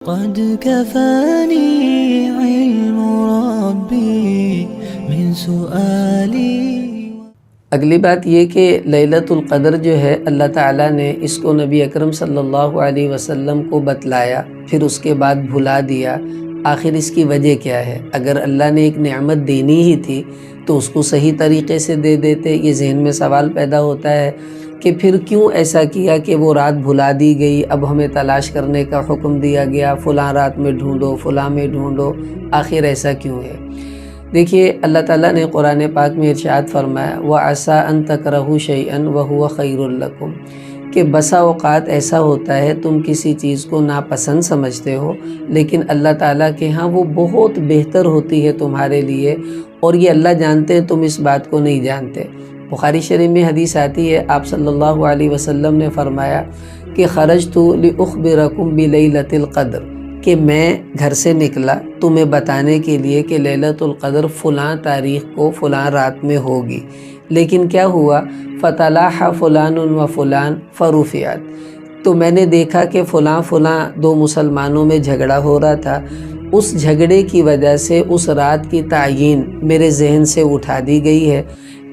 قد كفاني علم ربي من سؤالي۔ اگلی بات یہ کہ لیلۃ القدر جو ہے اللہ تعالیٰ نے اس کو نبی اکرم صلی اللہ علیہ وسلم کو بتلایا، پھر اس کے بعد بھلا دیا۔ آخر اس کی وجہ کیا ہے؟ اگر اللہ نے ایک نعمت دینی ہی تھی تو اس کو صحیح طریقے سے دے دیتے۔ یہ ذہن میں سوال پیدا ہوتا ہے کہ پھر کیوں ایسا کیا کہ وہ رات بھلا دی گئی، اب ہمیں تلاش کرنے کا حکم دیا گیا، فلاں رات میں ڈھونڈو، فلاں میں ڈھونڈو، آخر ایسا کیوں ہے؟ دیکھیے اللہ تعالیٰ نے قرآن پاک میں ارشاد فرمایا وَعَسَىٰ أَن تَكْرَهُوا شَيْئًا وَهُوَ خَيْرٌ لَكُمْ، کہ بسا اوقات ایسا ہوتا ہے تم کسی چیز کو ناپسند سمجھتے ہو لیکن اللہ تعالیٰ کے ہاں وہ بہت بہتر ہوتی ہے تمہارے لیے، اور یہ اللہ جانتے ہیں، تم اس بات کو نہیں جانتے۔ بخاری شریف میں حدیث آتی ہے، آپ صلی اللہ علیہ وسلم نے فرمایا کہ خرجت لأخبرکم بلیلۃ القدر، کہ میں گھر سے نکلا تمہیں بتانے کے لیے کہ لیلۃ القدر فلاں تاریخ کو فلاں رات میں ہوگی، لیکن کیا ہوا؟ فتلاح فلان و فلان فرفعت، تو میں نے دیکھا کہ فلاں فلاں دو مسلمانوں میں جھگڑا ہو رہا تھا، اس جھگڑے کی وجہ سے اس رات کی تعیین میرے ذہن سے اٹھا دی گئی ہے،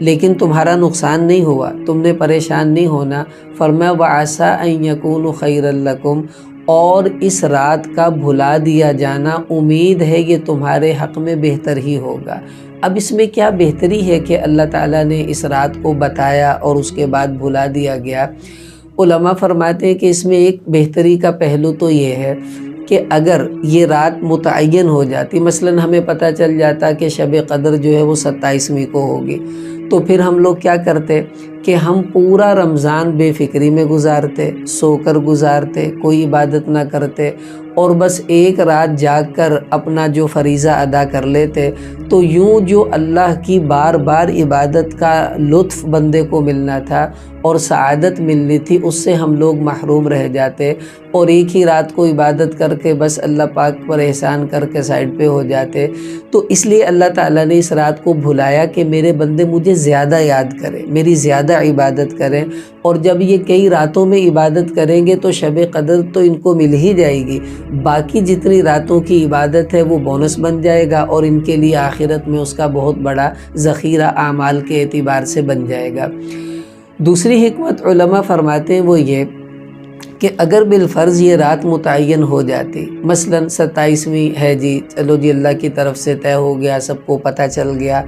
لیکن تمہارا نقصان نہیں ہوا، تم نے پریشان نہیں ہونا۔ فرمایا وَعَسَىٰ أَن يَكُونُ خَيْرًا لَكُمْ، اور اس رات کا بھلا دیا جانا امید ہے یہ تمہارے حق میں بہتر ہی ہوگا۔ اب اس میں کیا بہتری ہے کہ اللہ تعالیٰ نے اس رات کو بتایا اور اس کے بعد بھلا دیا گیا؟ علماء فرماتے ہیں کہ اس میں ایک بہتری کا پہلو تو یہ ہے کہ اگر یہ رات متعین ہو جاتی، مثلا ہمیں پتہ چل جاتا کہ شب قدر جو ہے وہ 27ویں کو ہوگی، تو پھر ہم لوگ کیا کرتے کہ ہم پورا رمضان بے فکری میں گزارتے، سو کر گزارتے، کوئی عبادت نہ کرتے، اور بس ایک رات جاگ کر اپنا جو فریضہ ادا کر لیتے، تو یوں جو اللہ کی بار بار عبادت کا لطف بندے کو ملنا تھا اور سعادت ملنی تھی، اس سے ہم لوگ محروم رہ جاتے، اور ایک ہی رات کو عبادت کر کے بس اللہ پاک پر احسان کر کے سائڈ پہ ہو جاتے۔ تو اس لیے اللہ تعالیٰ نے اس رات کو بھلایا کہ میرے بندے مجھے زیادہ یاد کریں، میری زیادہ عبادت کریں، اور جب یہ کئی راتوں میں عبادت کریں گے تو شب قدر تو ان کو مل ہی جائے گی، باقی جتنی راتوں کی عبادت ہے وہ بونس بن جائے گا، اور ان کے لیے آخرت میں اس کا بہت بڑا ذخیرہ اعمال کے اعتبار سے بن جائے گا۔ دوسری حکمت علماء فرماتے ہیں وہ یہ کہ اگر بالفرض یہ رات متعین ہو جاتی، مثلا 27ویں ہے جی، چلو جی اللہ کی طرف سے طے ہو گیا، سب کو پتہ چل گیا،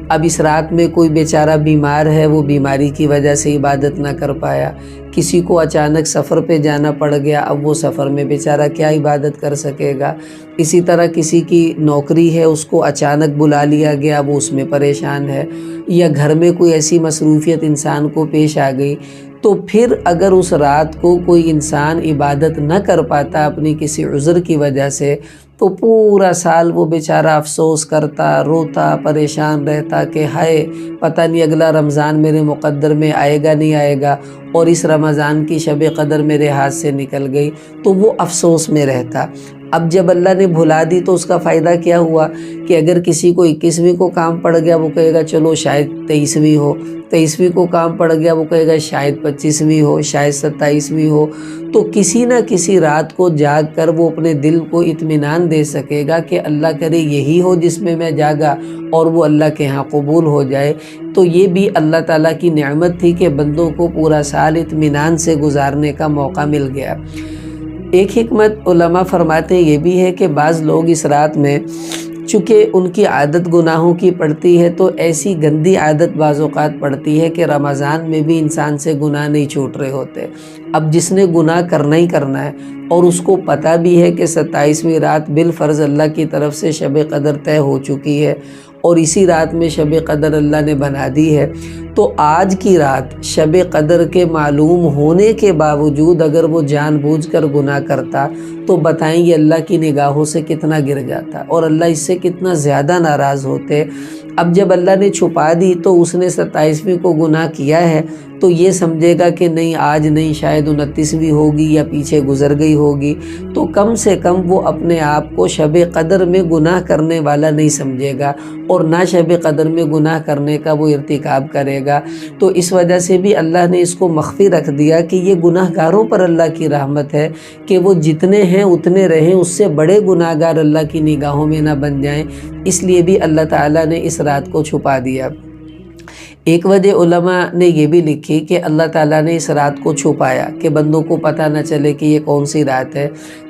اب اس رات میں کوئی بیچارہ بیمار ہے، وہ بیماری کی وجہ سے عبادت نہ کر پایا، کسی کو اچانک سفر پہ جانا پڑ گیا، اب وہ سفر میں بیچارہ کیا عبادت کر سکے گا، اسی طرح کسی کی نوکری ہے، اس کو اچانک بلا لیا گیا، وہ اس میں پریشان ہے، یا گھر میں کوئی ایسی مصروفیت انسان کو پیش آ گئی، تو پھر اگر اس رات کو کوئی انسان عبادت نہ کر پاتا اپنی کسی عذر کی وجہ سے، تو پورا سال وہ بیچارہ افسوس کرتا، روتا، پریشان رہتا کہ ہائے پتہ نہیں اگلا رمضان میرے مقدر میں آئے گا نہیں آئے گا، اور اس رمضان کی شب قدر میرے ہاتھ سے نکل گئی، تو وہ افسوس میں رہتا۔ اب جب اللہ نے بھلا دی تو اس کا فائدہ کیا ہوا کہ اگر کسی کو 21ویں کو کام پڑ گیا، وہ کہے گا چلو شاید 23ویں ہو، 23ویں کو کام پڑ گیا، وہ کہے گا شاید 25ویں ہو، شاید 27ویں ہو، تو کسی نہ کسی رات کو جاگ کر وہ اپنے دل کو اطمینان دے سکے گا کہ اللہ کرے یہی ہو جس میں میں جاگا، اور وہ اللہ کے ہاں قبول ہو جائے۔ تو یہ بھی اللہ تعالیٰ کی نعمت تھی کہ بندوں کو پورا سال اطمینان سے گزارنے کا موقع مل گیا۔ ایک حکمت علماء فرماتے ہیں یہ بھی ہے کہ بعض لوگ اس رات میں چونکہ ان کی عادت گناہوں کی پڑتی ہے، تو ایسی گندی عادت بعض اوقات پڑتی ہے کہ رمضان میں بھی انسان سے گناہ نہیں چھوٹ رہے ہوتے۔ اب جس نے گناہ کرنا ہی کرنا ہے، اور اس کو پتہ بھی ہے کہ 27ویں رات بالفرض اللہ کی طرف سے شب قدر طے ہو چکی ہے، اور اسی رات میں شب قدر اللہ نے بنا دی ہے، تو آج کی رات شب قدر کے معلوم ہونے کے باوجود اگر وہ جان بوجھ کر گناہ کرتا تو بتائیں یہ اللہ کی نگاہوں سے کتنا گر جاتا، اور اللہ اس سے کتنا زیادہ ناراض ہوتے۔ اب جب اللہ نے چھپا دی تو اس نے 27ویں کو گناہ کیا ہے تو یہ سمجھے گا کہ نہیں آج نہیں، شاید 29ویں ہوگی یا پیچھے گزر گئی ہوگی، تو کم سے کم وہ اپنے آپ کو شب قدر میں گناہ کرنے والا نہیں سمجھے گا، اور نہ شب قدر میں گناہ کرنے کا وہ ارتکاب کرے گا، تو اس وجہ سے بھی اللہ نے اس کو مخفی رکھ دیا کہ یہ گناہ گاروں پر اللہ کی رحمت ہے کہ وہ جتنے ہیں اتنے رہیں، اس سے بڑے گناہ گار اللہ کی نگاہوں میں نہ بن جائیں، اس لیے بھی اللہ تعالیٰ نے اس رات کو چھپا دیا۔ ایک وجہ علماء نے یہ بھی لکھی کہ اللہ تعالیٰ نے اس رات کو چھپایا کہ بندوں کو پتہ نہ چلے کہ یہ کون سی رات ہے،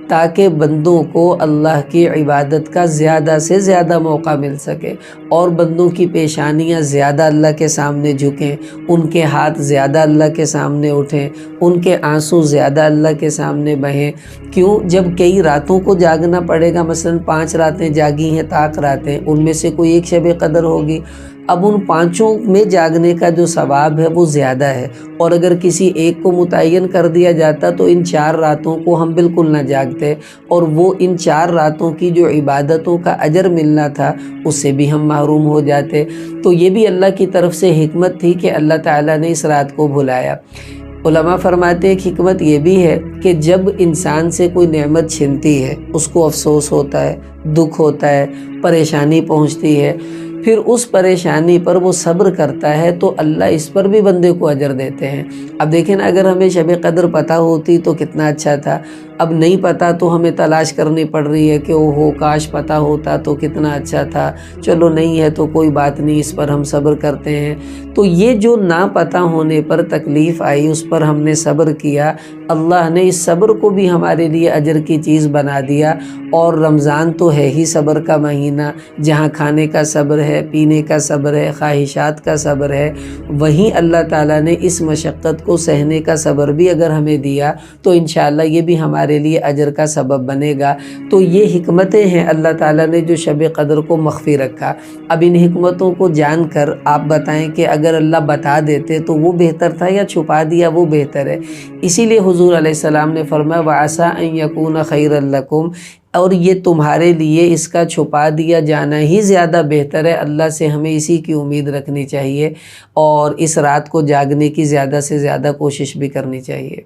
تاکہ بندوں کو اللہ کی عبادت کا زیادہ سے زیادہ موقع مل سکے، اور بندوں کی پیشانیاں زیادہ اللہ کے سامنے جھکیں، ان کے ہاتھ زیادہ اللہ کے سامنے اٹھیں، ان کے آنسو زیادہ اللہ کے سامنے بہیں۔ کیوں؟ جب کئی راتوں کو جاگنا پڑے گا، مثلا 5 راتیں جاگی ہیں طاق راتیں، ان میں سے کوئی ایک شب قدر ہوگی، اب ان 5 میں جاگنے کا جو ثواب ہے وہ زیادہ ہے، اور اگر کسی ایک کو متعین کر دیا جاتا تو ان 4 راتوں کو ہم بالکل نہ جاگتے، اور وہ ان 4 راتوں کی جو عبادتوں کا اجر ملنا تھا اس سے بھی ہم محروم ہو جاتے۔ تو یہ بھی اللہ کی طرف سے حکمت تھی کہ اللہ تعالیٰ نے اس رات کو بھلایا۔ علماء فرماتے ہیں کہ حکمت یہ بھی ہے کہ جب انسان سے کوئی نعمت چھنتی ہے، اس کو افسوس ہوتا ہے، دکھ ہوتا ہے، پریشانی پہنچتی ہے، پھر اس پریشانی پر وہ صبر کرتا ہے تو اللہ اس پر بھی بندے کو اجر دیتے ہیں۔ اب دیکھیں نا، اگر ہمیں شب قدر پتہ ہوتی تو کتنا اچھا تھا، اب نہیں پتہ تو ہمیں تلاش کرنی پڑ رہی ہے کہ اوہو کاش پتہ ہوتا تو کتنا اچھا تھا، چلو نہیں ہے تو کوئی بات نہیں، اس پر ہم صبر کرتے ہیں۔ تو یہ جو نہ پتہ ہونے پر تکلیف آئی، اس پر ہم نے صبر کیا، اللہ نے اس صبر کو بھی ہمارے لیے اجر کی چیز بنا دیا۔ اور رمضان تو ہے ہی صبر کا مہینہ، جہاں کھانے کا صبر ہے، پینے کا صبر ہے، خواہشات کا صبر ہے، وہیں اللہ تعالیٰ نے اس مشقت کو سہنے کا صبر بھی اگر ہمیں دیا تو انشاءاللہ یہ بھی ہمارے لیے اجر کا سبب بنے گا۔ تو یہ حکمتیں ہیں اللہ تعالیٰ نے جو شب قدر کو مخفی رکھا۔ اب ان حکمتوں کو جان کر آپ بتائیں کہ اگر اللہ بتا دیتے تو وہ بہتر تھا یا چھپا دیا وہ بہتر ہے؟ اسی لیے حضور علیہ السلام نے فرمایا وَعَسَىٰ أَن يَكُونَ خَيْرًا لَكُمْ، اور یہ تمہارے لیے اس کا چھپا دیا جانا ہی زیادہ بہتر ہے۔ اللہ سے ہمیں اسی کی امید رکھنی چاہیے، اور اس رات کو جاگنے کی زیادہ سے زیادہ کوشش بھی کرنی چاہیے۔